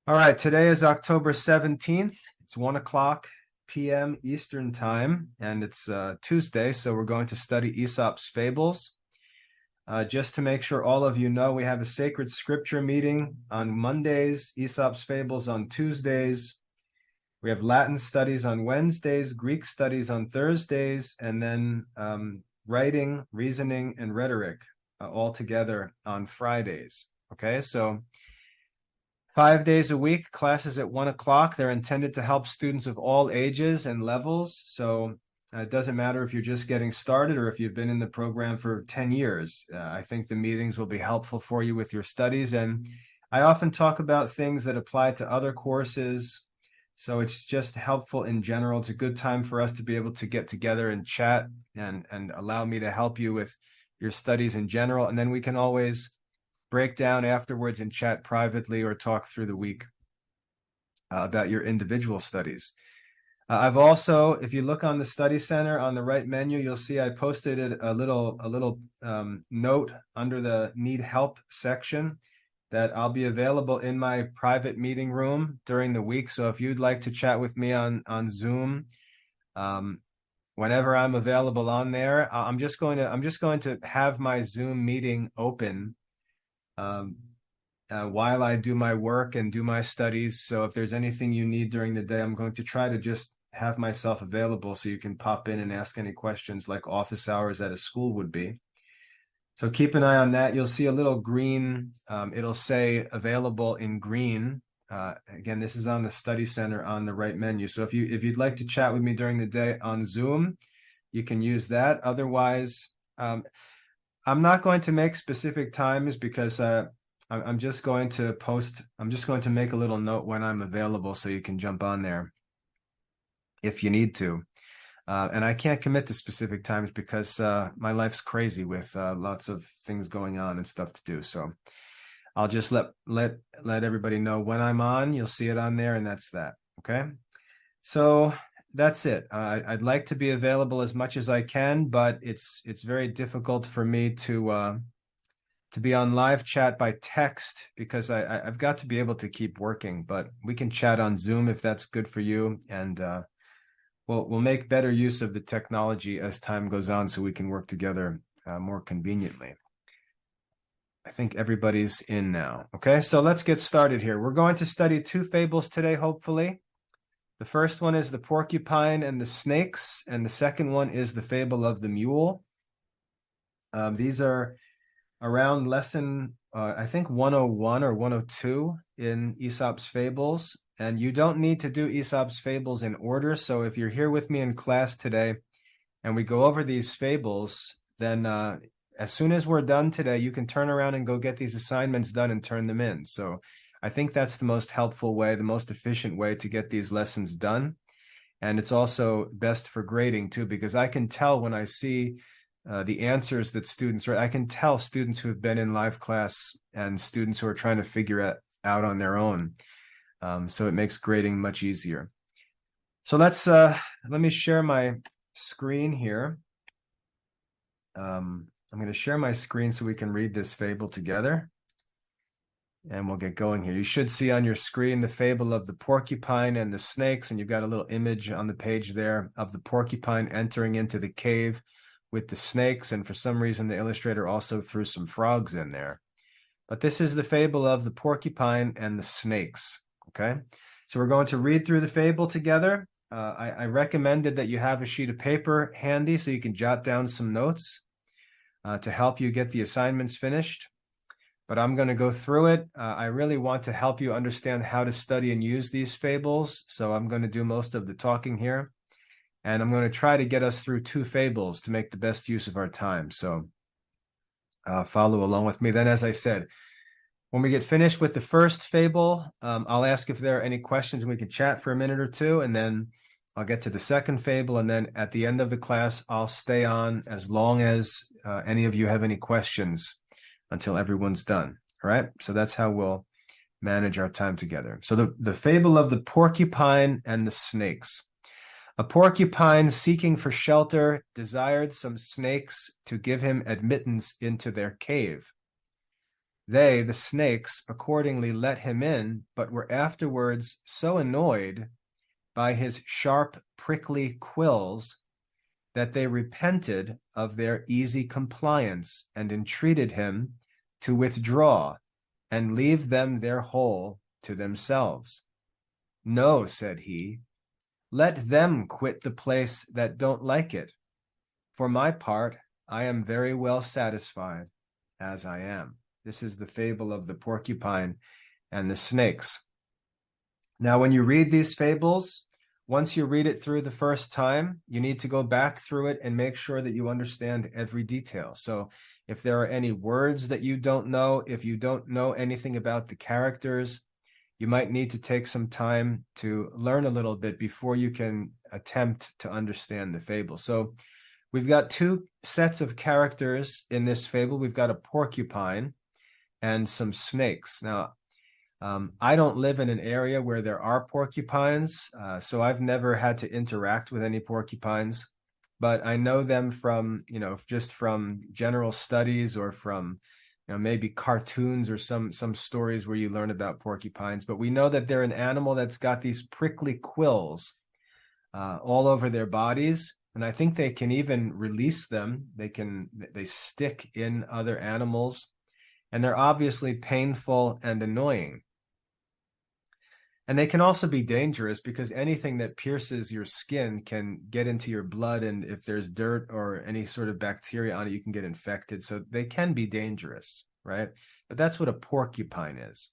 All right, today is October 17th. It's 1 o'clock p.m. Eastern Time, and it's Tuesday, so we're going to study Aesop's Fables. Just to make sure all of you know, we have a sacred scripture meeting on Mondays, Aesop's Fables on Tuesdays. We have Latin studies on Wednesdays, Greek studies on Thursdays, and then writing, reasoning, and rhetoric all together on Fridays. Okay, so 5 days a week, classes at 1 o'clock. They're intended to help students of all ages and levels. So it doesn't matter if you're just getting started or if you've been in the program for 10 years. I think the meetings will be helpful for you with your studies. And I often talk about things that apply to other courses. So it's just helpful in general. It's a good time for us to be able to get together and chat and allow me to help you with your studies in general. And then we can always break down afterwards and chat privately or talk through the week about your individual studies. I've also, if you look on the study center on the right menu, you'll see I posted a little note under the need help section that I'll be available in my private meeting room during the week. So if you'd like to chat with me on Zoom, whenever I'm available on there, I'm just going to have my Zoom meeting open while I do my work and do my studies. So if there's anything you need during the day, I'm going to try to just have myself available so you can pop in and ask any questions like office hours at a school would be. So keep an eye on that. You'll see a little green, it'll say available in green. Again, this is on the study center on the right menu. So if you'd like to chat with me during the day on Zoom, you can use that. Otherwise, I'm not going to make specific times because I'm just going to post. I'm just going to make a little note when I'm available so you can jump on there if you need to. And I can't commit to specific times because my life's crazy with lots of things going on and stuff to do. So I'll just let everybody know when I'm on. You'll see it on there, and that's that. Okay. So that's it. I'd like to be available as much as I can, but it's very difficult for me to be on live chat by text because I've got to be able to keep working. But we can chat on Zoom if that's good for you, and we'll make better use of the technology as time goes on, so we can work together more conveniently. I think everybody's in now. Okay, so let's get started here. We're going to study 2 fables today, hopefully. The first one is the Porcupine and the Snakes, and the second one is the Fable of the Mule. These are around lesson, I think 101 or 102 in Aesop's Fables, and you don't need to do Aesop's Fables in order. So if you're here with me in class today and we go over these fables, then as soon as we're done today, you can turn around and go get these assignments done and turn them in. So I think that's the most helpful way, the most efficient way to get these lessons done. And it's also best for grading too, because I can tell when I see the answers that students write. I can tell students who have been in live class and students who are trying to figure it out on their own. So it makes grading much easier. So let me share my screen here. I'm going to share my screen so we can read this fable together. And we'll get going here. You should see on your screen the fable of the porcupine and the snakes, and you've got a little image on the page there of the porcupine entering into the cave with the snakes, and for some reason the illustrator also threw some frogs in there. But this is the fable of the porcupine and the snakes, okay? So we're going to read through the fable together. I recommended that you have a sheet of paper handy so you can jot down some notes to help you get the assignments finished. But I'm going to go through it. I really want to help you understand how to study and use these fables, so I'm going to do most of the talking here. And I'm going to try to get us through 2 fables to make the best use of our time. So follow along with me. Then, as I said, when we get finished with the first fable, I'll ask if there are any questions and we can chat for a minute or two. And then I'll get to the second fable. And then at the end of the class, I'll stay on as long as any of you have any questions until everyone's done. All right. So that's how we'll manage our time together. So the fable of the porcupine and the snakes. A porcupine seeking for shelter desired some snakes to give him admittance into their cave. They, the snakes, accordingly let him in, but were afterwards so annoyed by his sharp, prickly quills that they repented of their easy compliance and entreated him to withdraw and leave them their hole to themselves. No, said he, let them quit the place that don't like it. For my part, I am very well satisfied as I am. This is the fable of the porcupine and the snakes. Now, when you read these fables, once you read it through the first time, you need to go back through it and make sure that you understand every detail. So if there are any words that you don't know, if you don't know anything about the characters, you might need to take some time to learn a little bit before you can attempt to understand the fable. So we've got two sets of characters in this fable. We've got a porcupine and some snakes. Now, I don't live in an area where there are porcupines, so I've never had to interact with any porcupines, but I know them from, just from general studies or from, maybe cartoons or some stories where you learn about porcupines. But we know that they're an animal that's got these prickly quills all over their bodies, and I think they can even release them. They stick in other animals, and they're obviously painful and annoying. And they can also be dangerous because anything that pierces your skin can get into your blood. And if there's dirt or any sort of bacteria on it, you can get infected. So they can be dangerous, right? But that's what a porcupine is.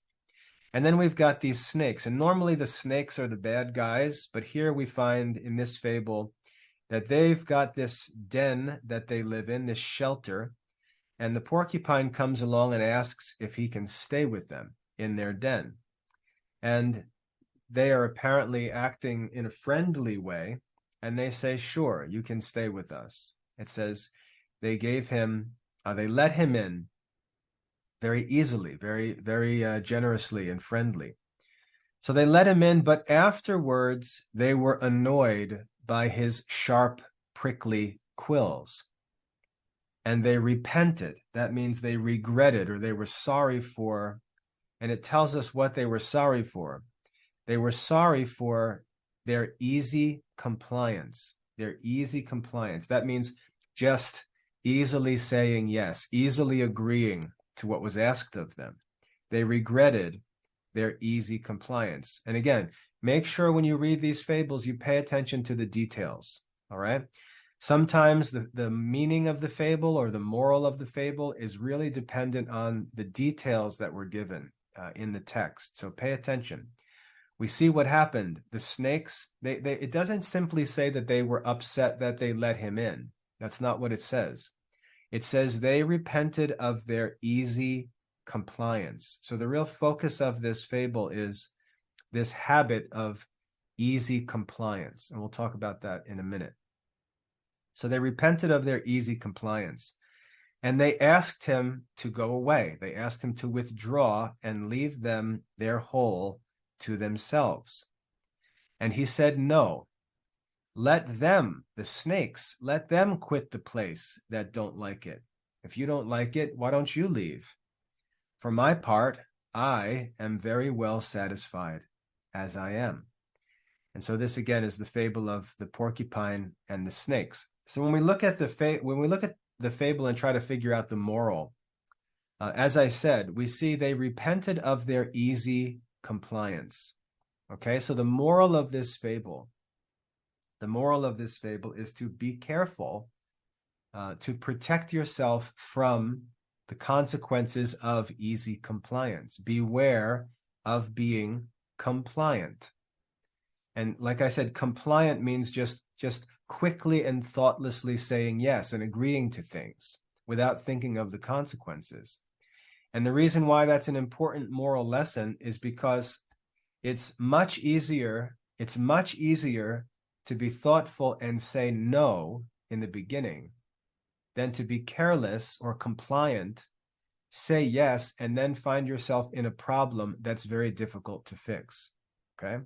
And then we've got these snakes. And normally the snakes are the bad guys. But here we find in this fable that they've got this den that they live in, this shelter. And the porcupine comes along and asks if he can stay with them in their den. And they are apparently acting in a friendly way, and they say, sure, you can stay with us. It says they let him in very easily, very, very generously and friendly. So they let him in, but afterwards they were annoyed by his sharp, prickly quills. And they repented. That means they regretted or they were sorry for, and it tells us what they were sorry for. They were sorry for their easy compliance, That means just easily saying yes, easily agreeing to what was asked of them. They regretted their easy compliance. And again, make sure when you read these fables, you pay attention to the details, all right? Sometimes the meaning of the fable or the moral of the fable is really dependent on the details that were given in the text. So pay attention. We see what happened. The snakes, it doesn't simply say that they were upset that they let him in. That's not what it says. It says they repented of their easy compliance. So the real focus of this fable is this habit of easy compliance. And we'll talk about that in a minute. So they repented of their easy compliance. And they asked him to go away. They asked him to withdraw and leave them their hole to themselves. And he said, no, let them, the snakes, let them quit the place that don't like it. If you don't like it, why don't you leave? For my part, I am very well satisfied as I am. And so this again is the fable of the porcupine and the snakes. So when we look at the fable and try to figure out the moral, as I said, we see they repented of their easy compliance. Okay, so the moral of this fable is to be careful, to protect yourself from the consequences of easy compliance. Beware of being compliant. And like I said, compliant means just quickly and thoughtlessly saying yes and agreeing to things without thinking of the consequences. And the reason why that's an important moral lesson is because it's much easier to be thoughtful and say no in the beginning than to be careless or compliant, say yes, and then find yourself in a problem that's very difficult to fix. Okay?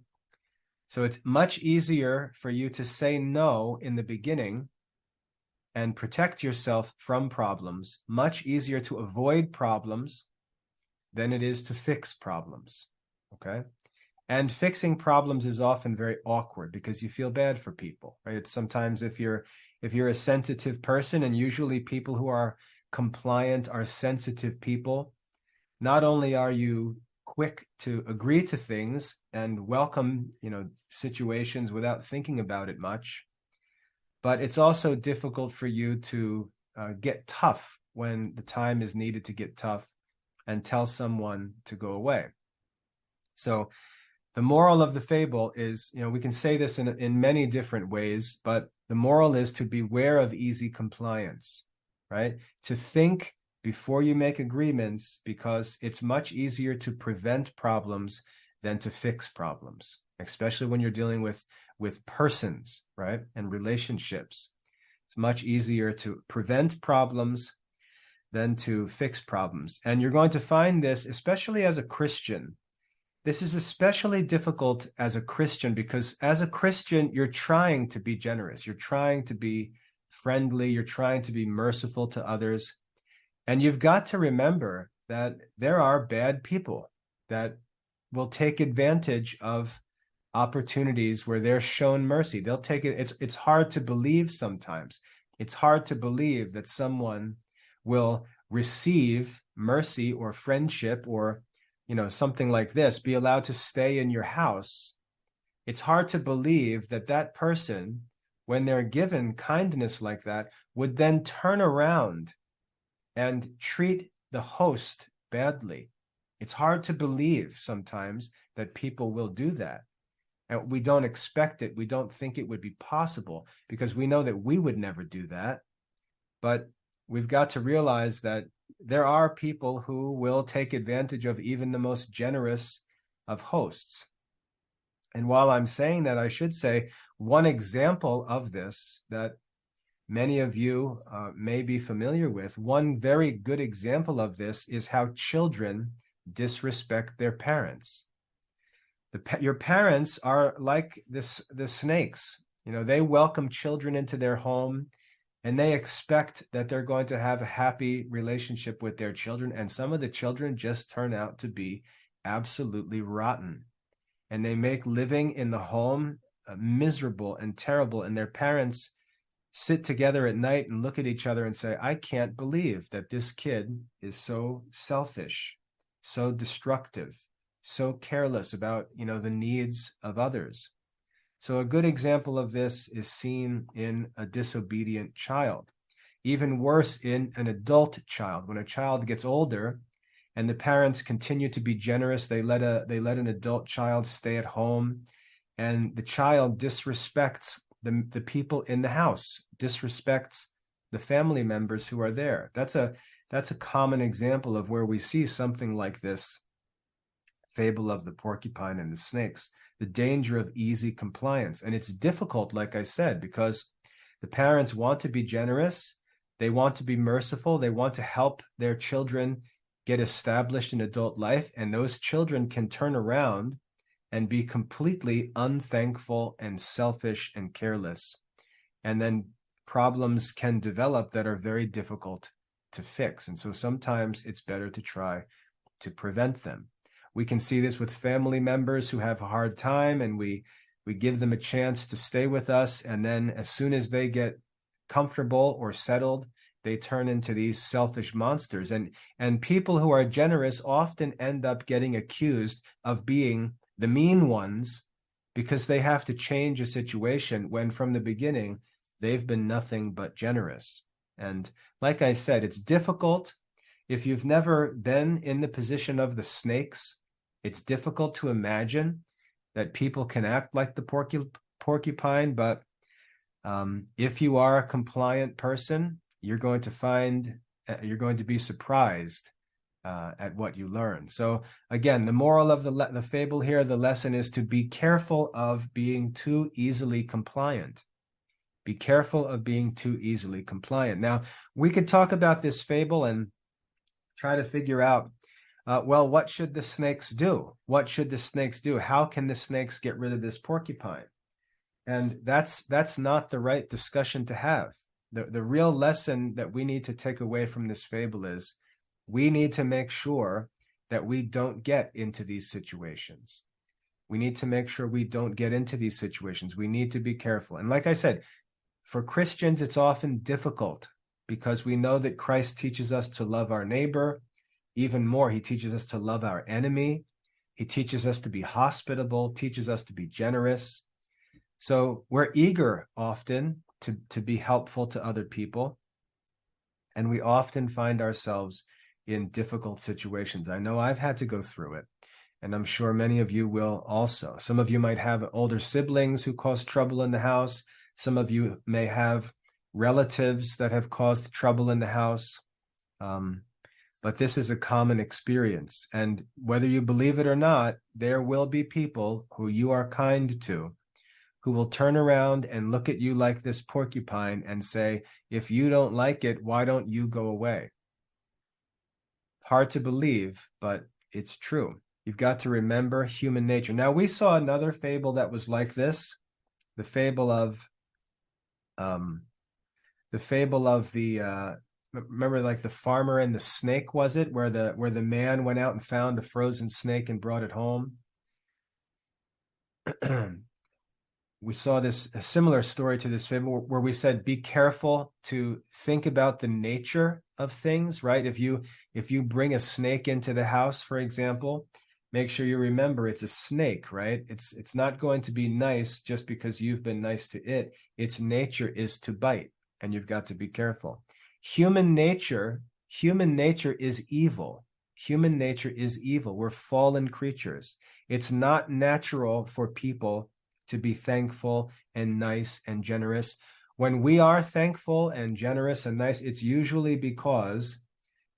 So it's much easier for you to say no in the beginning and protect yourself from problems, much easier to avoid problems than it is to fix problems. Okay. And fixing problems is often very awkward because you feel bad for people, right? It's sometimes if you're a sensitive person, and usually people who are compliant are sensitive people, not only are you quick to agree to things and welcome, situations without thinking about it much, but it's also difficult for you to get tough when the time is needed to get tough and tell someone to go away. So the moral of the fable is, we can say this in many different ways, but the moral is to beware of easy compliance, right? To think before you make agreements, because it's much easier to prevent problems than to fix problems, especially when you're dealing with persons, right? And relationships. It's much easier to prevent problems than to fix problems. And you're going to find this, especially as a Christian. This is especially difficult as a Christian because as a Christian, you're trying to be generous. You're trying to be friendly. You're trying to be merciful to others. And you've got to remember that there are bad people that will take advantage of opportunities where they're shown mercy. They'll take it. It's hard to believe sometimes. It's hard to believe that someone will receive mercy or friendship or something like this, be allowed to stay in your house. It's hard to believe that that person, when they're given kindness like that, would then turn around and treat the host badly. It's hard to believe sometimes that people will do that. And we don't expect it. We don't think it would be possible because we know that we would never do that. But we've got to realize that there are people who will take advantage of even the most generous of hosts. And while I'm saying that, I should say one example of this that many of you may be familiar with, one very good example of this is how children disrespect their parents. Your parents are like the snakes. They welcome children into their home, and they expect that they're going to have a happy relationship with their children. And some of the children just turn out to be absolutely rotten. And they make living in the home miserable and terrible. And their parents sit together at night and look at each other and say, I can't believe that this kid is so selfish, so destructive, so careless about, the needs of others. So a good example of this is seen in a disobedient child. Even worse, in an adult child. When a child gets older and the parents continue to be generous, they let an adult child stay at home, and the child disrespects the people in the house, disrespects the family members who are there. That's a common example of where we see something like this fable of the porcupine and the snakes. The danger of easy compliance. And it's difficult, like I said, because the parents want to be generous, they want to be merciful, they want to help their children get established in adult life, and those children can turn around and be completely unthankful and selfish and careless. And then problems can develop that are very difficult to fix. And so sometimes it's better to try to prevent them. We can see this with family members who have a hard time, and we give them a chance to stay with us. And then as soon as they get comfortable or settled, they turn into these selfish monsters. And people who are generous often end up getting accused of being the mean ones because they have to change a situation when from the beginning they've been nothing but generous. And like I said, it's difficult. If you've never been in the position of the snakes, it's difficult to imagine that people can act like the porcupine, but if you are a compliant person, you're going to be surprised at what you learn. So again, the moral of the fable here, the lesson is to be careful of being too easily compliant. Be careful of being too easily compliant. Now, we could talk about this fable and try to figure out, what should the snakes do? What should the snakes do? How can the snakes get rid of this porcupine? And that's not the right discussion to have. The real lesson that we need to take away from this fable is we need to make sure that we don't get into these situations. We need to make sure we don't get into these situations. We need to be careful. And like I said, for Christians, it's often difficult because we know that Christ teaches us to love our neighbor. Even more, he teaches us to love our enemy. He teaches us to be hospitable, teaches us to be generous. So we're eager often to be helpful to other people. And we often find ourselves in difficult situations. I know I've had to go through it, and I'm sure many of you will also. Some of you might have older siblings who cause trouble in the house. Some of you may have relatives that have caused trouble in the house. But this is a common experience. And whether you believe it or not, there will be people who you are kind to who will turn around and look at you like this porcupine and say, if you don't like it, why don't you go away? Hard to believe, but it's true. You've got to remember human nature. Now, we saw another fable that was like this, the fable of remember, like the farmer and the snake, was it, where the man went out and found a frozen snake and brought it home? We saw a similar story to this fable where we said, be careful to think about the nature of things, right? If you bring a snake into the house, for example, make sure you remember it's a snake, right? It's not going to be nice just because you've been nice to it. Its nature is to bite, and you've got to be careful. Human nature is evil. Human nature is evil. We're fallen creatures. It's not natural for people to be thankful and nice and generous. When we are thankful and generous and nice, it's usually because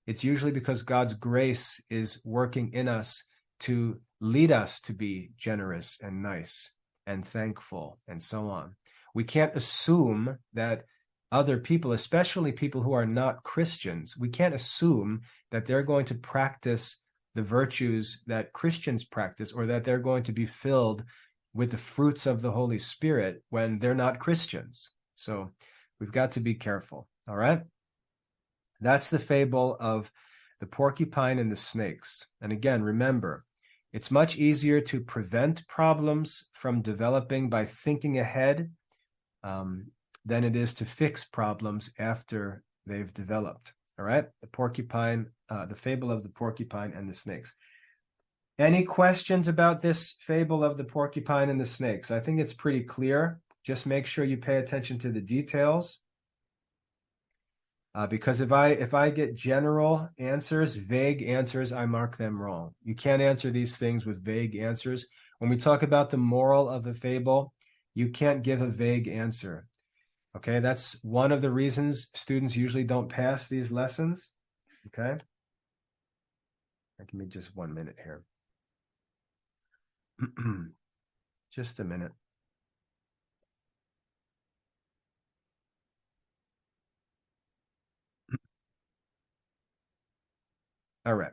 God's grace is working in us to lead us to be generous and nice and thankful and so on. We can't assume that other people, especially people who are not Christians, we can't assume that they're going to practice the virtues that Christians practice, or that they're going to be filled with the fruits of the Holy Spirit when they're not Christians. So we've got to be careful. All right. That's the fable of the porcupine and the snakes. And again, remember, it's much easier to prevent problems from developing by thinking ahead than it is to fix problems after they've developed. All right. The fable of the porcupine and the snakes. Any questions about this fable of the porcupine and the snakes? I think it's pretty clear. Just make sure you pay attention to the details. Because if I get general answers, vague answers, I mark them wrong. You can't answer these things with vague answers. When we talk about the moral of a fable, you can't give a vague answer. Okay, that's one of the reasons students usually don't pass these lessons. Okay. Give me just 1 minute here. Just a minute. All right.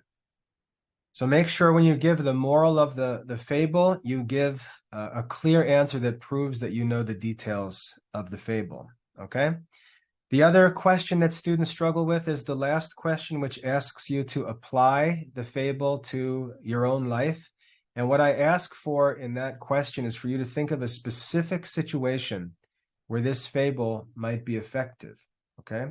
So make sure when you give the moral of the fable, you give a clear answer that proves that you know the details of the fable. Okay. The other question that students struggle with is the last question, which asks you to apply the fable to your own life. And what I ask for in that question is for you to think of a specific situation where this fable might be effective. Okay.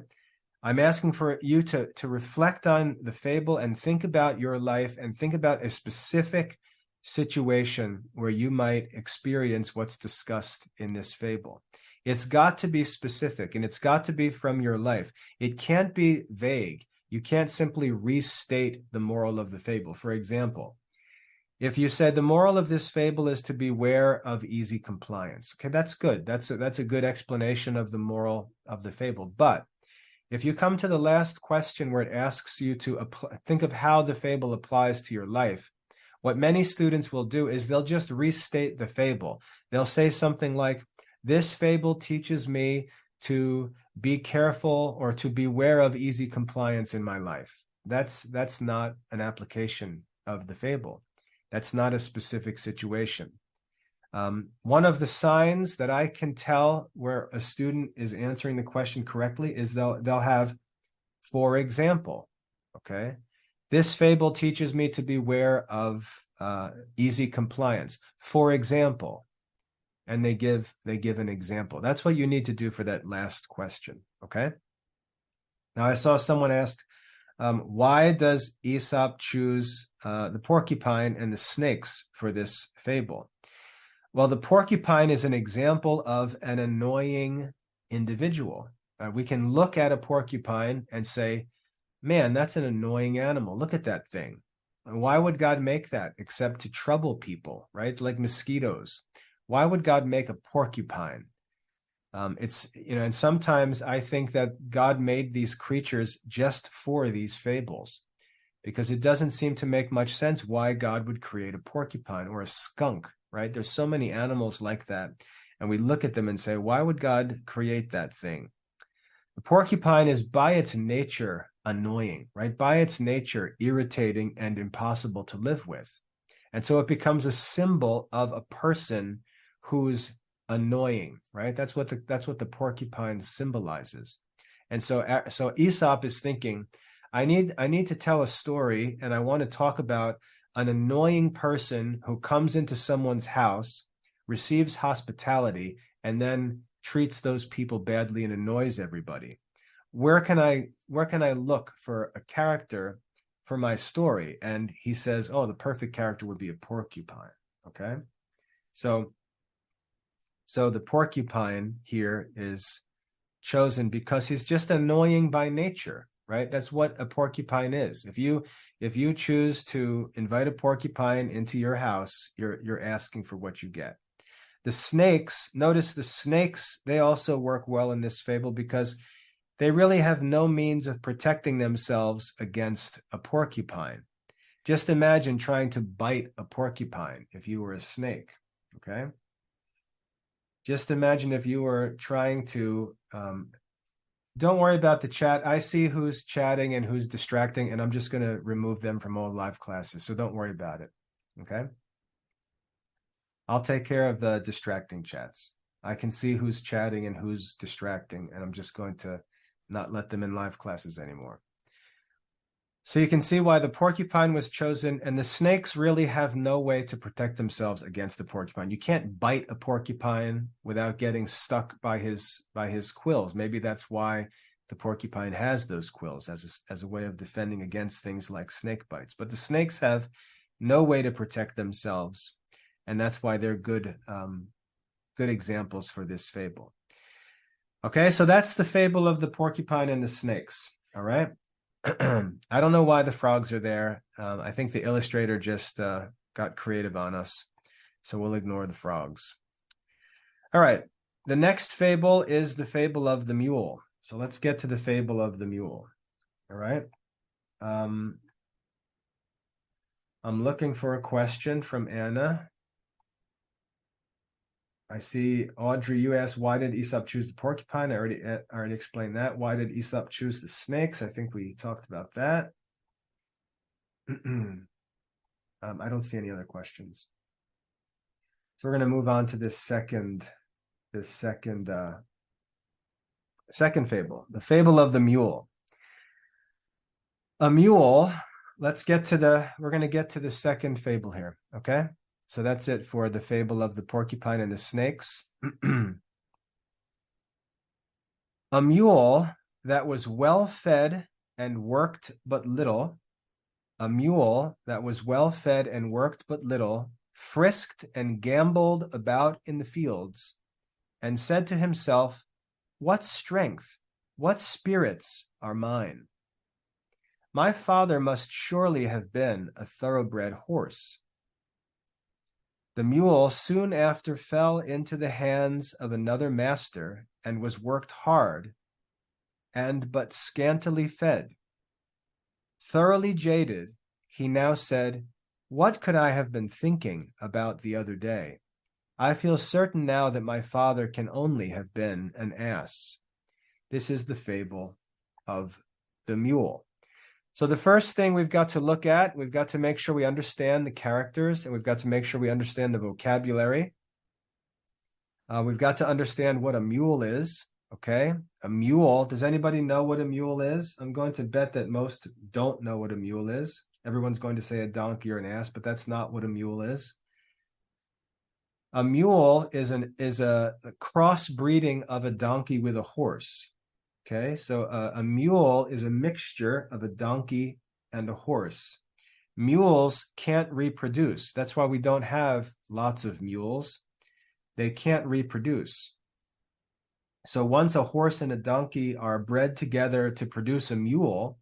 I'm asking for you to reflect on the fable and think about your life and think about a specific situation where you might experience what's discussed in this fable. It's got to be specific, and it's got to be from your life. It can't be vague. You can't simply restate the moral of the fable. For example, if you said the moral of this fable is to beware of easy compliance, okay, that's good. That's a good explanation of the moral of the fable. But if you come to the last question where it asks you to think of how the fable applies to your life, what many students will do is they'll just restate the fable. They'll say something like, this fable teaches me to be careful or to beware of easy compliance in my life. That's not an application of the fable. That's not a specific situation. One of the signs that I can tell where a student is answering the question correctly is they'll have, for example, okay? This fable teaches me to beware of easy compliance. For example, and they give an example. That's what you need to do for that last question. Okay. Now I saw someone asked, why does Aesop choose the porcupine and the snakes for this fable? Well, the porcupine is an example of an annoying individual. We can look at a porcupine and say, man, that's an annoying animal. Look at that thing. And why would God make that except to trouble people, right? Like mosquitoes. Why would God make a porcupine? And sometimes I think that God made these creatures just for these fables, because it doesn't seem to make much sense why God would create a porcupine or a skunk, right? There's so many animals like that. And we look at them and say, why would God create that thing? The porcupine is by its nature annoying, right? By its nature irritating and impossible to live with. And so it becomes a symbol of a person who's annoying, right? That's what the porcupine symbolizes. And so Aesop is thinking, I need to tell a story, and I want to talk about an annoying person who comes into someone's house, receives hospitality, and then treats those people badly and annoys everybody. Where can I look for a character for my story? And he says, oh, the perfect character would be a porcupine. Okay. So the porcupine here is chosen because he's just annoying by nature, right? That's what a porcupine is. If you choose to invite a porcupine into your house, you're asking for what you get. The snakes, notice the snakes, they also work well in this fable because they really have no means of protecting themselves against a porcupine. Just imagine trying to bite a porcupine if you were a snake, okay? Just imagine if you were trying to, don't worry about the chat. I see who's chatting and who's distracting, and I'm just going to remove them from all live classes, so don't worry about it, okay? I'll take care of the distracting chats. I can see who's chatting and who's distracting, and I'm just going to not let them in live classes anymore. So you can see why the porcupine was chosen, and the snakes really have no way to protect themselves against the porcupine. You can't bite a porcupine without getting stuck by his quills. Maybe that's why the porcupine has those quills as a way of defending against things like snake bites. But the snakes have no way to protect themselves, and that's why they're good examples for this fable. Okay, so that's the fable of the porcupine and the snakes. All right. I don't know why the frogs are there. I think the illustrator just got creative on us, so we'll ignore the frogs. All right, the next fable is the fable of the mule. So let's get to the fable of the mule. All right. I'm looking for a question from Anna. I see, Audrey, you asked, why did Aesop choose the porcupine? I already explained that. Why did Aesop choose the snakes? I think we talked about that. I don't see any other questions. So we're going to move on to this second fable, the fable of the mule. A mule, we're going to get to the second fable here, okay? So that's it for the fable of the porcupine and the snakes. A mule that was well fed and worked but little, frisked and gamboled about in the fields, and said to himself, what strength, what spirits are mine? My father must surely have been a thoroughbred horse. The mule soon after fell into the hands of another master and was worked hard and but scantily fed. Thoroughly jaded, he now said, what could I have been thinking about the other day? I feel certain now that my father can only have been an ass. This is the fable of the mule. So the first thing we've got to look at, we've got to make sure we understand the characters, and we've got to make sure we understand the vocabulary. We've got to understand what a mule is. Okay, a mule. Does anybody know what a mule is? I'm going to bet that most don't know what a mule is. Everyone's going to say a donkey or an ass, but that's not what a mule is. A mule is a crossbreeding of a donkey with a horse. Okay, so a mule is a mixture of a donkey and a horse. Mules can't reproduce. That's why we don't have lots of mules. They can't reproduce. So once a horse and a donkey are bred together to produce a mule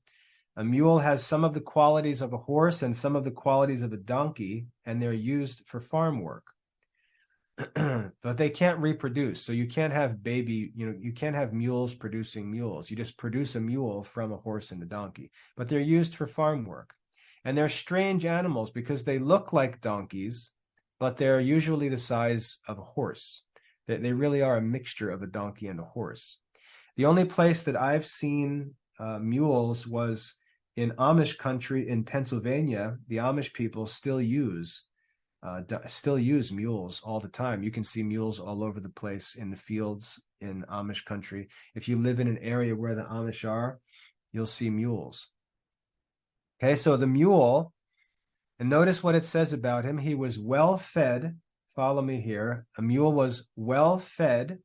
has some of the qualities of a horse and some of the qualities of a donkey, and they're used for farm work. But they can't reproduce. So you can't have you can't have mules producing mules. You just produce a mule from a horse and a donkey. But they're used for farm work. And they're strange animals because they look like donkeys, but they're usually the size of a horse. They really are a mixture of a donkey and a horse. The only place that I've seen mules was in Amish country in Pennsylvania. The Amish people still use mules all the time. You can see mules all over the place in the fields in Amish country. If you live in an area where the Amish are, you'll see mules. Okay, so the mule, and notice what it says about him. He was well fed. Follow me here. A mule was well fed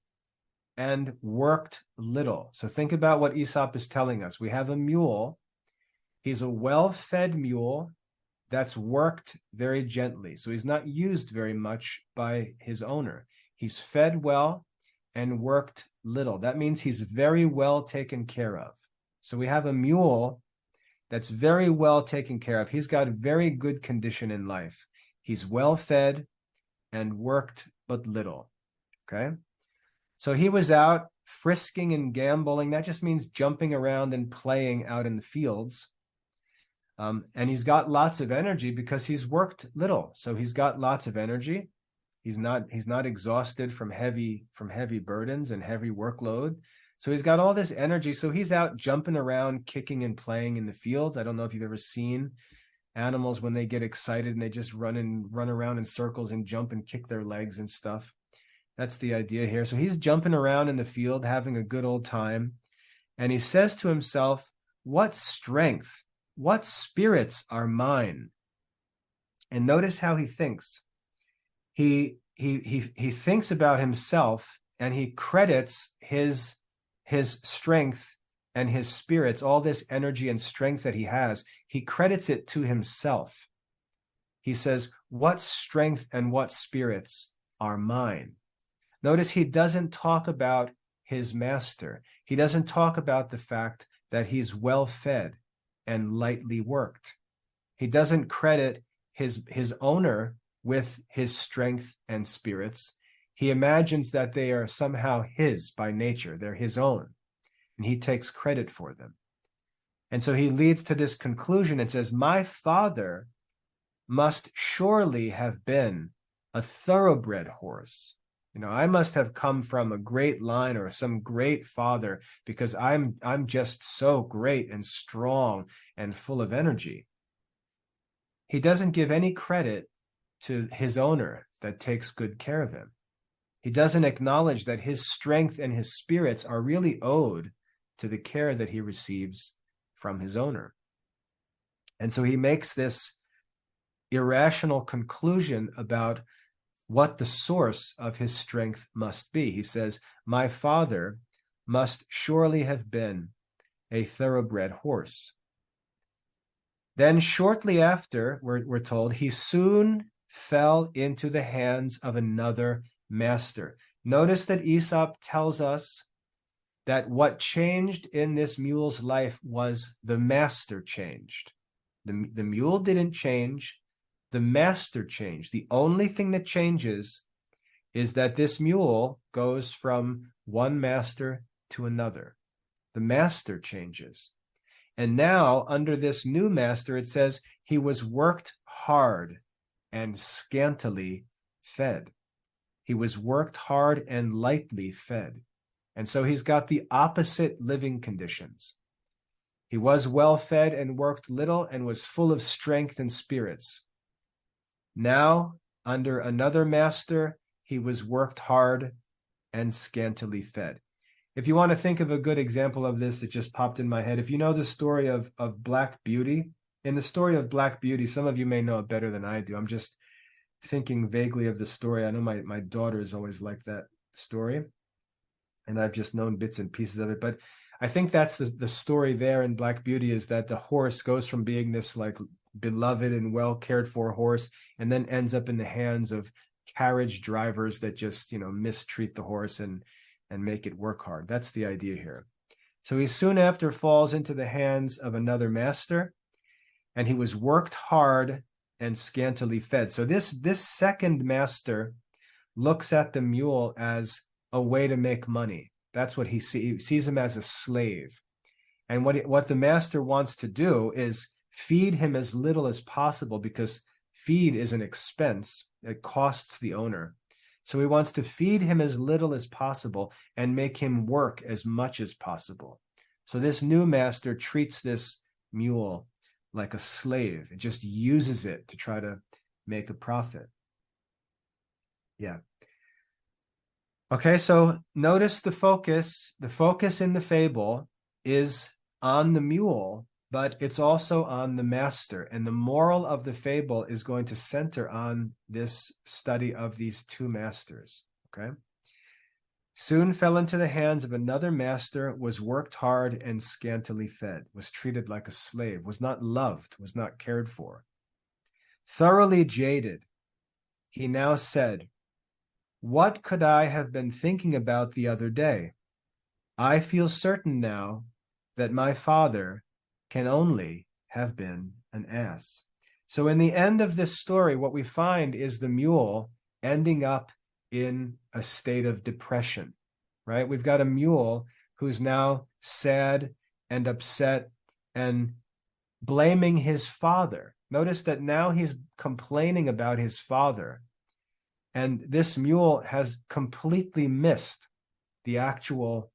and worked little. So think about what Aesop is telling us. We have a mule. He's a well-fed mule that's worked very gently. So he's not used very much by his owner. He's fed well and worked little. That means he's very well taken care of. So we have a mule that's very well taken care of. He's got very good condition in life. He's well fed and worked but little. Okay. So he was out frisking and gambling. That just means jumping around and playing out in the fields. And he's got lots of energy because he's worked little. So he's got lots of energy. He's not exhausted from heavy burdens and heavy workload. So he's got all this energy. So he's out jumping around, kicking and playing in the fields. I don't know if you've ever seen animals when they get excited and they just run around in circles and jump and kick their legs and stuff. That's the idea here. So he's jumping around in the field, having a good old time. And he says to himself, what strength, what spirits are mine? And notice how he thinks. He thinks about himself and he credits his strength and his spirits, all this energy and strength that he has, he credits it to himself. He says, what strength and what spirits are mine? Notice he doesn't talk about his master. He doesn't talk about the fact that he's well fed and lightly worked. He doesn't credit his owner with his strength and spirits. He imagines that they are somehow his by nature. They're his own, and he takes credit for them. And so he leads to this conclusion and says, my father must surely have been a thoroughbred horse. You know, I must have come from a great line or some great father because I'm just so great and strong and full of energy. He doesn't give any credit to his owner that takes good care of him. He doesn't acknowledge that his strength and his spirits are really owed to the care that he receives from his owner. And so he makes this irrational conclusion about what the source of his strength must be. He says, my father must surely have been a thoroughbred horse. Then shortly after, we're told, he soon fell into the hands of another master. Notice that Aesop tells us that what changed in this mule's life was the master changed. The mule didn't change. The master changed. The only thing that changes is that this mule goes from one master to another. The master changes. And now, under this new master, it says he was worked hard and scantily fed. He was worked hard and lightly fed. And so he's got the opposite living conditions. He was well fed and worked little and was full of strength and spirits. Now, under another master, he was worked hard and scantily fed. if you want to think of a good example of this that just popped in my head, if you know the story of Black Beauty, in the story of Black Beauty, some of you may know it better than I do. I'm just thinking vaguely of the story. I know my daughters always like that story, and I've just known bits and pieces of it. But I think that's the story there in Black Beauty, is that the horse goes from being this like beloved and well cared for horse, and then ends up in the hands of carriage drivers that just, mistreat the horse and make it work hard. That's the idea here. So he soon after falls into the hands of another master, and he was worked hard and scantily fed. So this second master looks at the mule as a way to make money. That's what he sees. He sees him as a slave. And what the master wants to do is feed him as little as possible, because feed is an expense. It costs the owner. So he wants to feed him as little as possible and make him work as much as possible. So this new master treats this mule like a slave. It just uses it to try to make a profit. Yeah. Okay, so notice the focus. The focus in the fable is on the mule, but it's also on the master. And the moral of the fable is going to center on this study of these two masters. Okay. Soon fell into the hands of another master, was worked hard and scantily fed, was treated like a slave, was not loved, was not cared for. Thoroughly jaded, he now said, "What could I have been thinking about the other day? I feel certain now that my father can only have been an ass." So in the end of this story, what we find is the mule ending up in a state of depression, right? We've got a mule who's now sad and upset and blaming his father. Notice that now he's complaining about his father. And this mule has completely missed the actual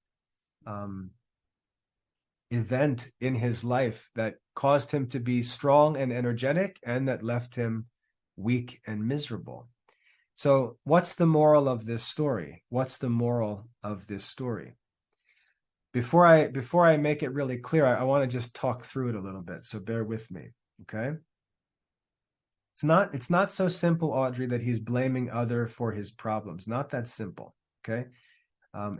event in his life that caused him to be strong and energetic, and that left him weak and miserable. So what's the moral of this story? What's the moral of this story? Before I make it really clear, I want to just talk through it a little bit. So bear with me, okay? It's not so simple, Audrey, that he's blaming other for his problems. Not that simple, okay?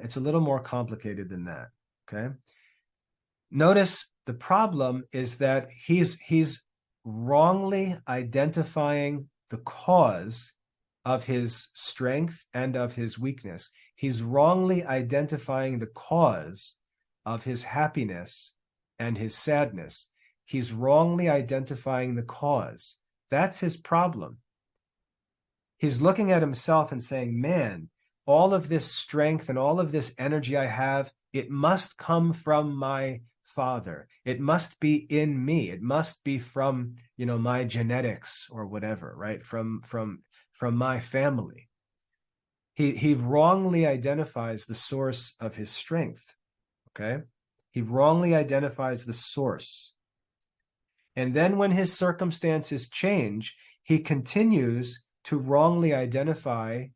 It's a little more complicated than that, okay? Notice the problem is that he's wrongly identifying the cause of his strength and of his weakness. He's wrongly identifying the cause of his happiness and his sadness. He's wrongly identifying the cause. That's his problem. He's looking at himself and saying, man, all of this strength and all of this energy I have, it must come from my father. It must be in me. It must be from, my genetics or whatever, right? From my family. He wrongly identifies the source of his strength, okay? He wrongly identifies the source. And then when his circumstances change, he continues to wrongly identify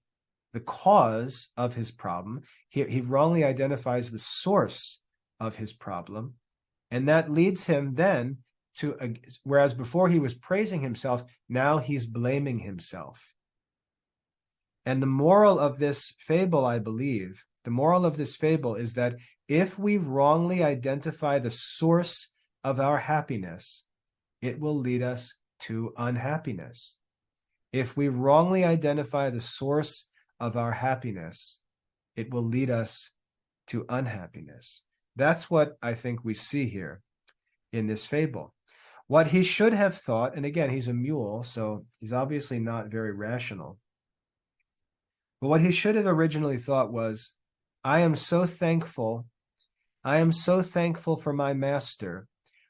the cause of his problem. He wrongly identifies the source of his problem. And that leads him then to, whereas before he was praising himself, now he's blaming himself. And the moral of this fable, I believe, the moral of this fable is that if we wrongly identify the source of our happiness, it will lead us to unhappiness. If we wrongly identify the source of our happiness, it will lead us to unhappiness. That's what I think we see here in this fable. What he should have thought, and again, he's a mule, so he's obviously not very rational. But what he should have originally thought was, I am so thankful for my master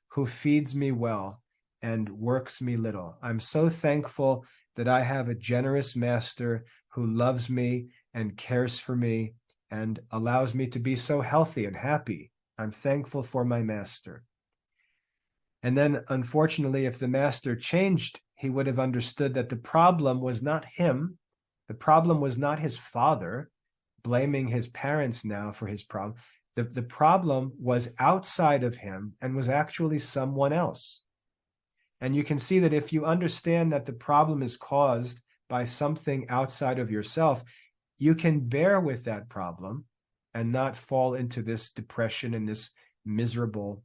who feeds me well and works me little. I'm so thankful that I have a generous master who loves me and cares for me and allows me to be so healthy and happy. I'm thankful for my master. And then, unfortunately, if the master changed, he would have understood that the problem was not him. The problem was not his father, blaming his parents now for his problem. The problem was outside of him and was actually someone else. And you can see that if you understand that the problem is caused by something outside of yourself, you can bear with that problem and not fall into this depression and this miserable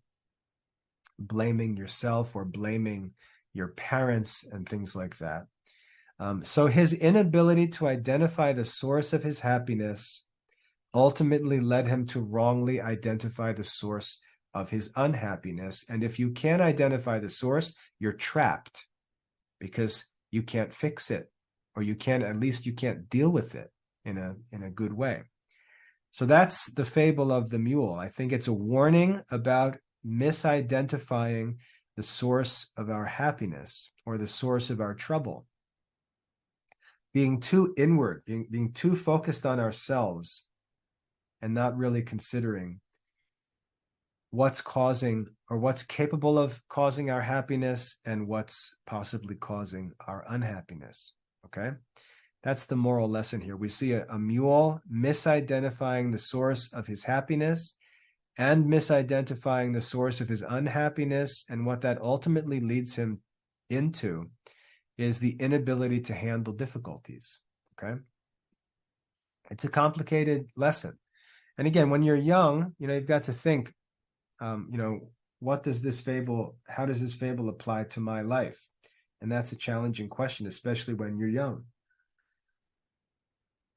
blaming yourself or blaming your parents and things like that. So his inability to identify the source of his happiness ultimately led him to wrongly identify the source of his unhappiness. And if you can't identify the source, you're trapped because you can't fix it, or at least you can't deal with it in a good way. So that's the fable of the mule. I think it's a warning about misidentifying the source of our happiness or the source of our trouble. Being too inward, being too focused on ourselves and not really considering what's causing or what's capable of causing our happiness and what's possibly causing our unhappiness. Okay? That's the moral lesson here. We see a mule misidentifying the source of his happiness and misidentifying the source of his unhappiness. And what that ultimately leads him into is the inability to handle difficulties. Okay? It's a complicated lesson. And again, when you're young, you've got to think, how does this fable apply to my life? And that's a challenging question, especially when you're young.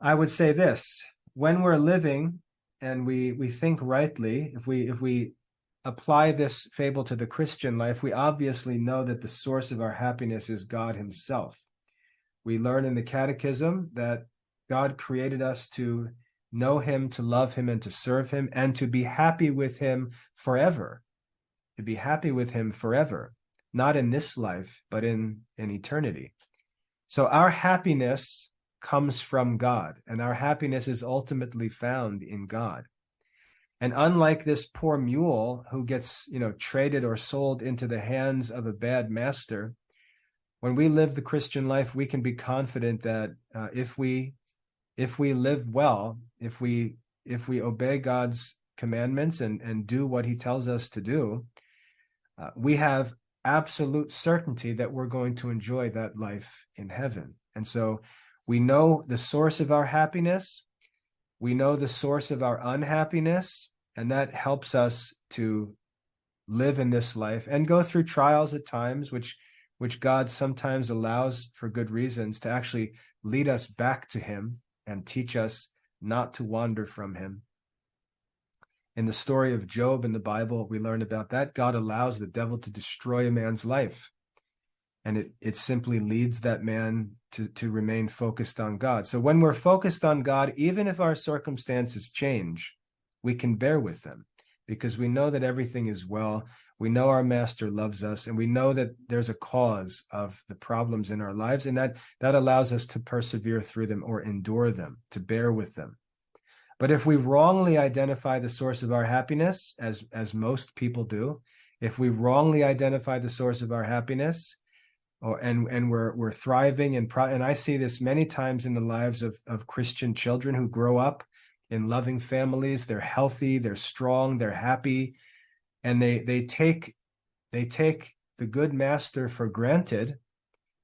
I would say this: when we're living and we think rightly, if we apply this fable to the Christian life, we obviously know that the source of our happiness is God himself. We learn in the Catechism that God created us to know him, to love him, and to serve him, and to be happy with him forever. To be happy with him forever, not in this life, but in eternity. So our happiness comes from God, and our happiness is ultimately found in God. And unlike this poor mule who gets, traded or sold into the hands of a bad master, when we live the Christian life, we can be confident that if we live well, if we obey God's commandments and do what he tells us to do, we have absolute certainty that we're going to enjoy that life in heaven. And so we know the source of our happiness, we know the source of our unhappiness, and that helps us to live in this life and go through trials at times, which God sometimes allows for good reasons to actually lead us back to him and teach us not to wander from him. In the story of Job in the Bible, we learn about that. God allows the devil to destroy a man's life. And it simply leads that man to remain focused on God. So when we're focused on God, even if our circumstances change, we can bear with them because we know that everything is well. We know our master loves us, and we know that there's a cause of the problems in our lives, and that allows us to persevere through them or endure them, to bear with them. But if we wrongly identify the source of our happiness, as most people do, if we wrongly identify the source of our happiness, and we're thriving, and I see this many times in the lives of Christian children who grow up in loving families, they're healthy, they're strong, they're happy, and they take the good master for granted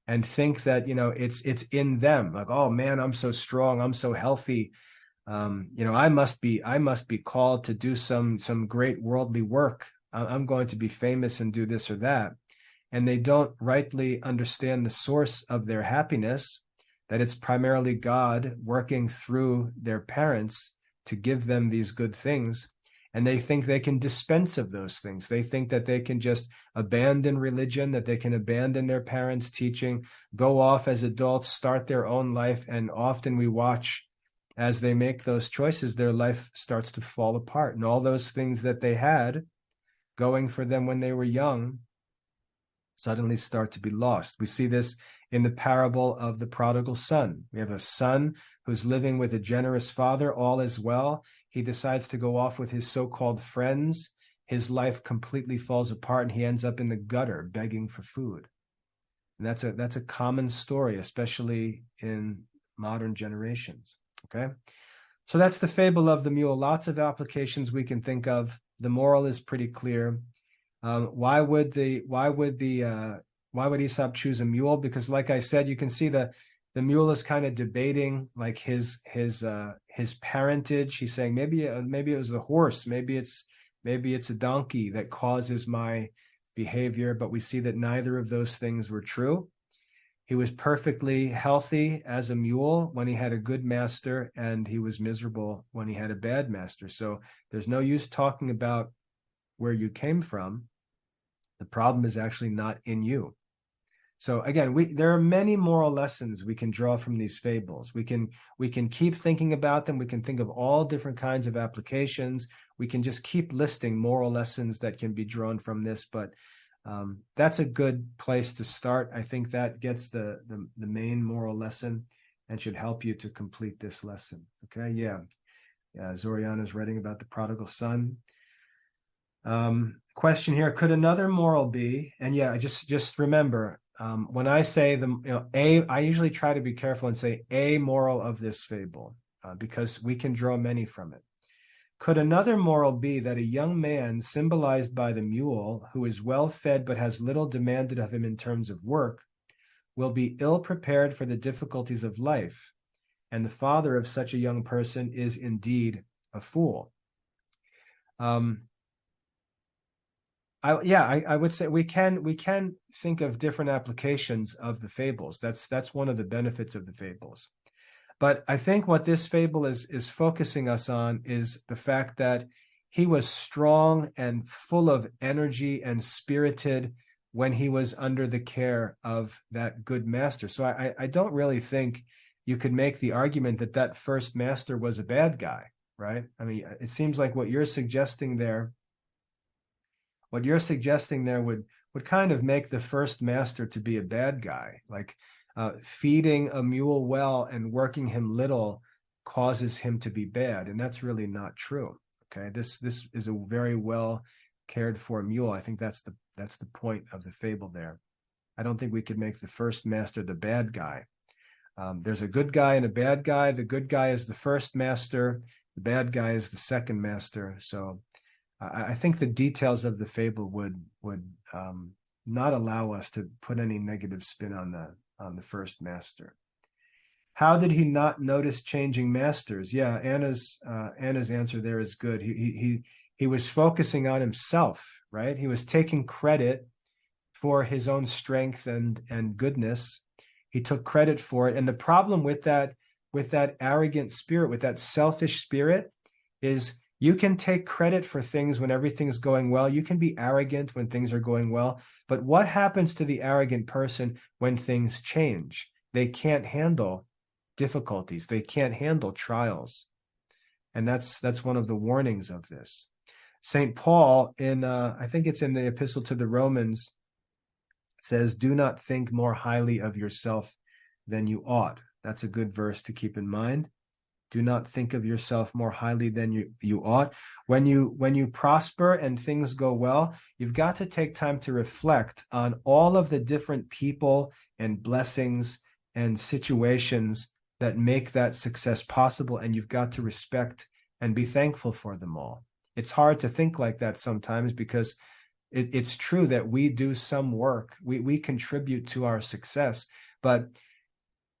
and think that it's in them, like, oh man, I'm so strong, I'm so healthy. I must be called to do some great worldly work. I'm going to be famous and do this or that. And they don't rightly understand the source of their happiness, that it's primarily God working through their parents to give them these good things. And they think they can dispense of those things. They think that they can just abandon religion, that they can abandon their parents' teaching, go off as adults, start their own life. And often we watch as they make those choices, their life starts to fall apart. And all those things that they had going for them when they were young suddenly start to be lost. We see this in the parable of the prodigal son. We have a son who's living with a generous father, all is well. He decides to go off with his so-called friends. His life completely falls apart and he ends up in the gutter begging for food. And that's a common story, especially in modern generations. Okay. So that's the fable of the mule. Lots of applications we can think of. The moral is pretty clear. Why would Aesop choose a mule? Because, like I said, you can see the mule is kind of debating like his parentage. He's saying maybe it was the horse, maybe it's a donkey that causes my behavior. But we see that neither of those things were true. He was perfectly healthy as a mule when he had a good master, and he was miserable when he had a bad master. So there's no use talking about where you came from. The problem is actually not in you. So again, there are many moral lessons we can draw from these fables. We can keep thinking about them. We can think of all different kinds of applications. We can just keep listing moral lessons that can be drawn from this, but that's a good place to start. I think that gets the main moral lesson and should help you to complete this lesson. Okay, yeah. Zoriana's writing about the prodigal son. Question here: could another moral be? And yeah, just remember, when I say I usually try to be careful and say a moral of this fable, because we can draw many from it. Could another moral be that a young man, symbolized by the mule, who is well fed but has little demanded of him in terms of work, will be ill prepared for the difficulties of life, and the father of such a young person is indeed a fool? I would say we can think of different applications of the fables. That's one of the benefits of the fables. But I think what this fable is focusing us on is the fact that he was strong and full of energy and spirited when he was under the care of that good master. So I don't really think you could make the argument that first master was a bad guy, right? I mean, it seems like what you're suggesting there would kind of make the first master to be a bad guy. Like feeding a mule well and working him little causes him to be bad, and that's really not true. Okay, this is a very well cared for mule. I think that's the point of the fable there. I don't think we could make the first master the bad guy. There's a good guy and a bad guy. The good guy is the first master. The bad guy is the second master. So I think the details of the fable would not allow us to put any negative spin on the first master. How did he not notice changing masters? Yeah, Anna's answer there is good. He was focusing on himself, right? He was taking credit for his own strength and goodness. He took credit for it, and the problem with that arrogant spirit, with that selfish spirit, is you can take credit for things when everything's going well. You can be arrogant when things are going well. But what happens to the arrogant person when things change? They can't handle difficulties. They can't handle trials. And that's one of the warnings of this. St. Paul, I think it's in the Epistle to the Romans, says, "Do not think more highly of yourself than you ought." That's a good verse to keep in mind. Do not think of yourself more highly than you ought. When you prosper and things go well, you've got to take time to reflect on all of the different people and blessings and situations that make that success possible, and you've got to respect and be thankful for them all. It's hard to think like that sometimes, because it's true that we do some work. We contribute to our success, but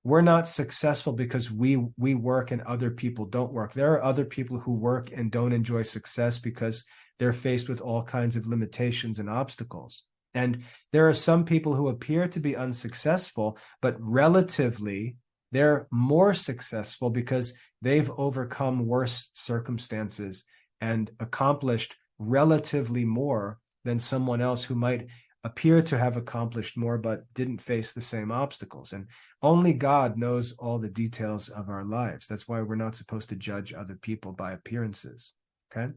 we're not successful because we work and other people don't work. There are other people who work and don't enjoy success because they're faced with all kinds of limitations and obstacles. And there are some people who appear to be unsuccessful, but relatively they're more successful because they've overcome worse circumstances and accomplished relatively more than someone else who might appear to have accomplished more but didn't face the same obstacles. And only God knows all the details of our lives. That's why we're not supposed to judge other people by appearances. Okay?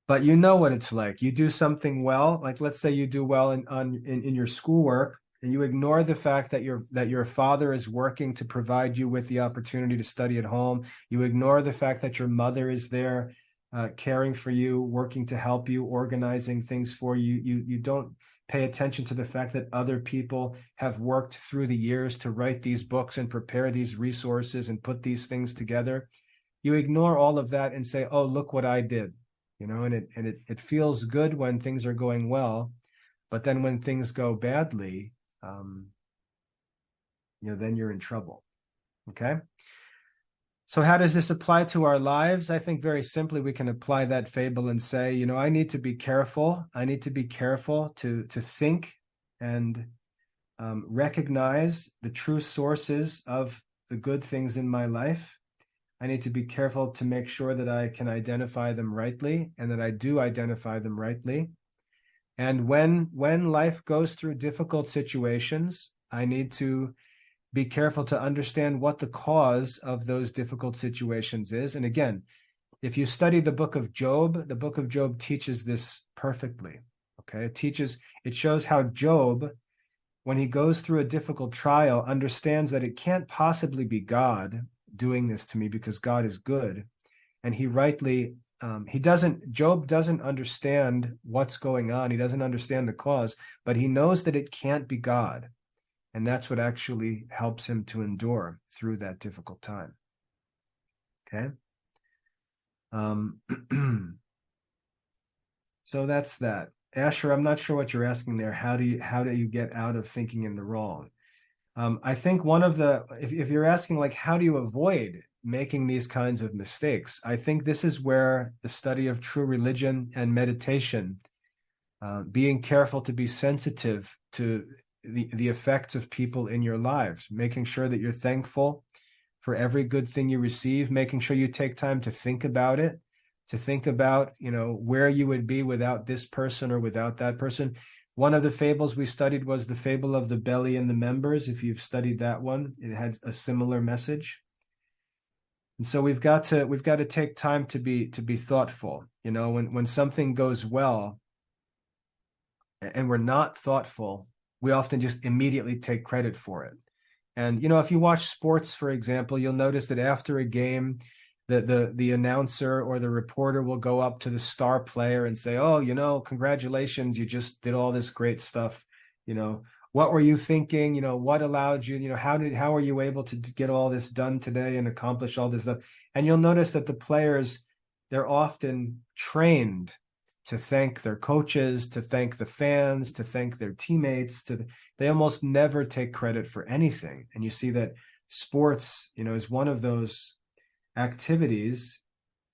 But you know what it's like. You do something well, like let's say you do well in your schoolwork, and you ignore the fact that your father is working to provide you with the opportunity to study at home. You ignore the fact that your mother is there caring for you, working to help you, organizing things for you. You don't pay attention to the fact that other people have worked through the years to write these books and prepare these resources and put these things together. You ignore all of that and say, oh, look what I did, and it feels good when things are going well, but then when things go badly, then you're in trouble. Okay. So how does this apply to our lives? I think very simply we can apply that fable and say, I need to be careful. I need to be careful to think and recognize the true sources of the good things in my life. I need to be careful to make sure that I can identify them rightly and that I do identify them rightly. And when life goes through difficult situations, I need to be careful to understand what the cause of those difficult situations is. And again, if you study the book of Job teaches this perfectly. Okay, it shows how Job, when he goes through a difficult trial, understands that it can't possibly be God doing this to me because God is good. And he rightly, Job doesn't understand what's going on. He doesn't understand the cause, but he knows that it can't be God. And that's what actually helps him to endure through that difficult time. Okay. So that's that. Asher, I'm not sure what you're asking there. How do you get out of thinking in the wrong? I think if you're asking like, how do you avoid making these kinds of mistakes? I think this is where the study of true religion and meditation, being careful to be sensitive to the effects of people in your lives, making sure that you're thankful for every good thing you receive, making sure you take time to think about it, to think about, where you would be without this person or without that person. One of the fables we studied was the fable of the belly and the members. If you've studied that one, it had a similar message. And so we've got to take time to be thoughtful. When something goes well and we're not thoughtful, we often just immediately take credit for it. And, if you watch sports, for example, you'll notice that after a game, the announcer or the reporter will go up to the star player and say, oh, congratulations, you just did all this great stuff. What were you thinking? What allowed you, how were you able to get all this done today and accomplish all this stuff? And you'll notice that the players, they're often trained to thank their coaches, to thank the fans, to thank their teammates. They almost never take credit for anything. And you see that sports, is one of those activities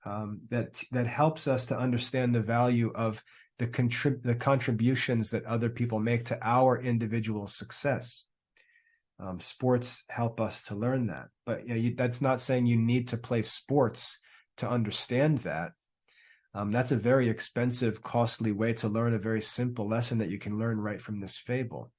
that helps us to understand the value of the contributions that other people make to our individual success. Sports help us to learn that, but that's not saying you need to play sports to understand that. That's a very expensive, costly way to learn a very simple lesson that you can learn right from this fable.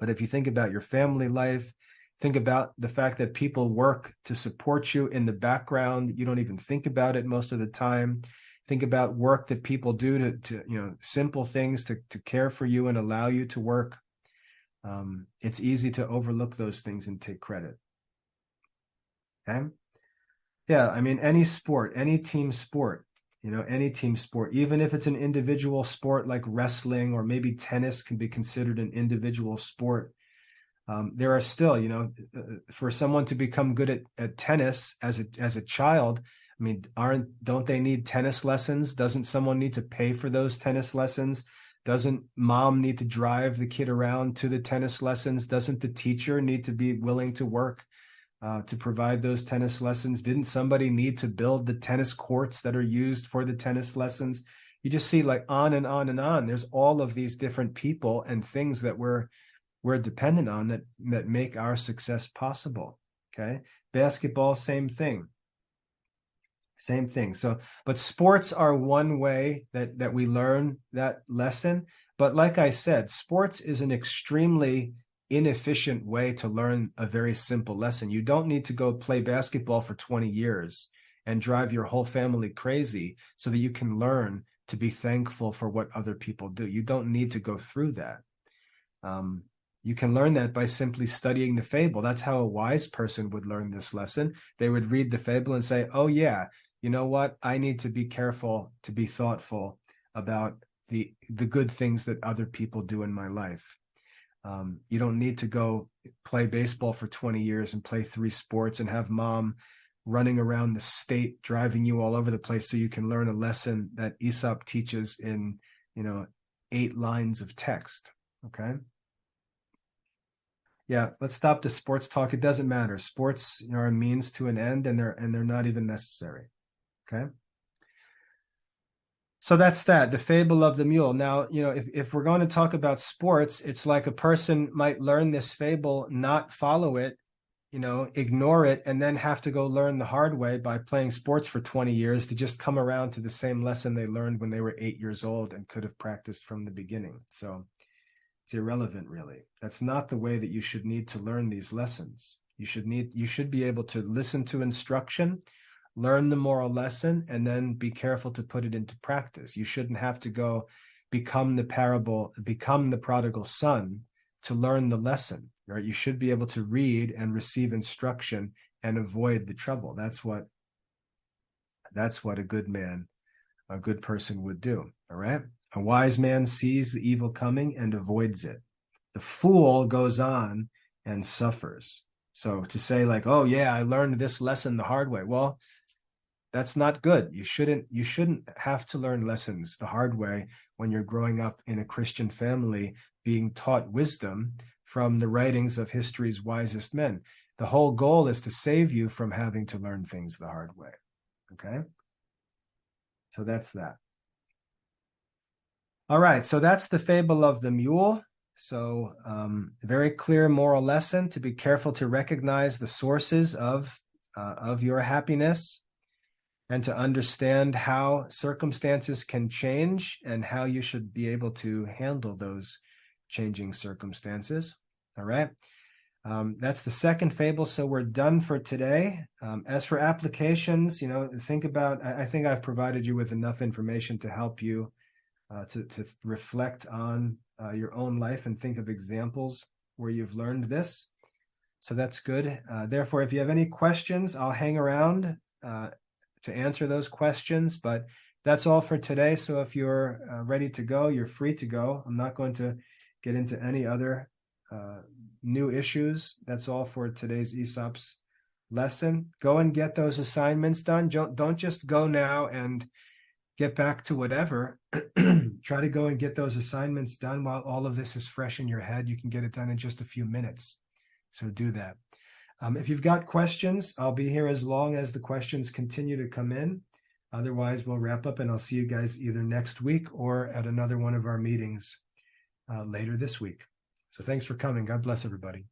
But if you think about your family life, think about the fact that people work to support you in the background. You don't even think about it most of the time. Think about work that people do to simple things to care for you and allow you to work. It's easy to overlook those things and take credit. Okay? Yeah, I mean, any sport, any team sport, even if it's an individual sport like wrestling or maybe tennis can be considered an individual sport. There are still, for someone to become good at tennis as a child, I mean, don't they need tennis lessons? Doesn't someone need to pay for those tennis lessons? Doesn't mom need to drive the kid around to the tennis lessons? Doesn't the teacher need to be willing to work to provide those tennis lessons? Didn't somebody need to build the tennis courts that are used for the tennis lessons? You just see like on and on and on. There's all of these different people and things that we're dependent on that make our success possible. Okay. Basketball, same thing. So, but sports are one way that we learn that lesson. But like I said, sports is an extremely inefficient way to learn a very simple lesson. You don't need to go play basketball for 20 years and drive your whole family crazy so that you can learn to be thankful for what other people do. You don't need to go through that. You can learn that by simply studying the fable. That's how a wise person would learn this lesson. They would read the fable and say, oh yeah, you know what? I need to be careful, to be thoughtful about the good things that other people do in my life. You don't need to go play baseball for 20 years and play 3 sports and have mom running around the state, driving you all over the place so you can learn a lesson that Aesop teaches in, 8 lines of text. Okay. Yeah, let's stop the sports talk. It doesn't matter. Sports are a means to an end, and they're not even necessary. Okay. So that's that, the fable of the mule. Now, if we're going to talk about sports, it's like a person might learn this fable, not follow it, ignore it, and then have to go learn the hard way by playing sports for 20 years to just come around to the same lesson they learned when they were 8 years old and could have practiced from the beginning. So it's irrelevant, really. That's not the way that you should need to learn these lessons. You should be able to listen to instruction, learn the moral lesson, and then be careful to put it into practice. You shouldn't have to go become the prodigal son to learn the lesson, right? You should be able to read and receive instruction and avoid the trouble. That's what a good person would do, all right? A wise man sees the evil coming and avoids it. The fool goes on and suffers. So to say like, oh yeah, I learned this lesson the hard way. Well, that's not good. You shouldn't have to learn lessons the hard way when you're growing up in a Christian family, being taught wisdom from the writings of history's wisest men. The whole goal is to save you from having to learn things the hard way. Okay? So that's that. All right, so that's the fable of the mule. So very clear moral lesson to be careful to recognize the sources of your happiness, and to understand how circumstances can change and how you should be able to handle those changing circumstances. All right. That's the second fable. So we're done for today. As for applications, think about, I think I've provided you with enough information to help you to reflect on your own life and think of examples where you've learned this. So that's good. Therefore, if you have any questions, I'll hang around to answer those questions, but that's all for today. So if you're ready to go, you're free to go. I'm not going to get into any other new issues. That's all for today's Aesop's lesson. Go and get those assignments done. Don't just go now and get back to whatever. Try to go and get those assignments done while all of this is fresh in your head. You can get it done in just a few minutes. So do that. If you've got questions, I'll be here as long as the questions continue to come in. Otherwise, we'll wrap up and I'll see you guys either next week or at another one of our meetings later this week. So thanks for coming. God bless everybody.